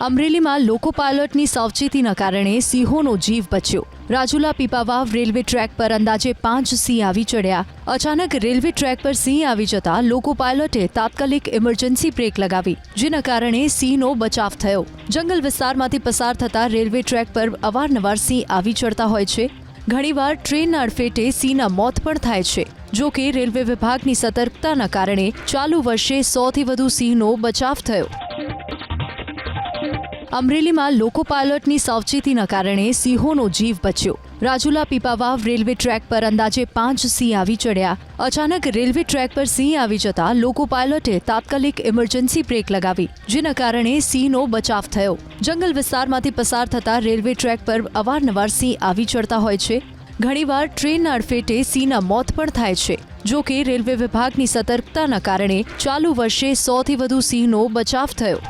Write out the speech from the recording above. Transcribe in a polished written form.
અમરેલીમાં લોકો પાયલોટની સાવચેતીના કારણે સિંહોનો જીવ બચ્યો। રાજુલા પીપાવાવ રેલવે ટ્રેક પર અંદાજે 5 સિંહ આવી ચડ્યા। અચાનક રેલવે ટ્રેક પર સિંહ આવી જતા લોકો પાયલોટે તાત્કાલિક ઇમરજન્સી બ્રેક લગાવી, જેના કારણે સિંહનો બચાવ થયો। જંગલ વિસ્તારમાંથી પસાર થતા રેલવે ટ્રેક પર અવારનવાર સિંહ આવી ચડતા હોય છે। ઘણીવાર ટ્રેનના અડફેટે સિંહના મોત પણ થાય છે। જો કે રેલવે વિભાગની સતર્કતાના કારણે ચાલુ વર્ષે 100થી વધુ સિંહનો બચાવ થયો। અમરેલીમાં લોકો પાયલોટની સાવચેતીના કારણે સિંહોનો જીવ બચ્યો। રાજુલા પીપાવાવ રેલવે ટ્રેક પર અંદાજે 5 સિંહ આવી ચડ્યા। અચાનક રેલવે ટ્રેક પર સિંહ આવી જતા લોકો પાયલોટે તાત્કાલિક ઇમરજન્સી બ્રેક લગાવી, જેના કારણે સિંહનો બચાવ થયો। જંગલ વિસ્તારમાંથી પસાર થતા રેલવે ટ્રેક પર અવારનવાર સિંહ આવી ચડતા હોય છે। ઘણીવાર ટ્રેનના અડફેટે સિંહના મોત પણ થાય છે। જો કે રેલવે વિભાગની સતર્કતાના કારણે ચાલુ વર્ષે 100થી વધુ સિંહનો બચાવ થયો।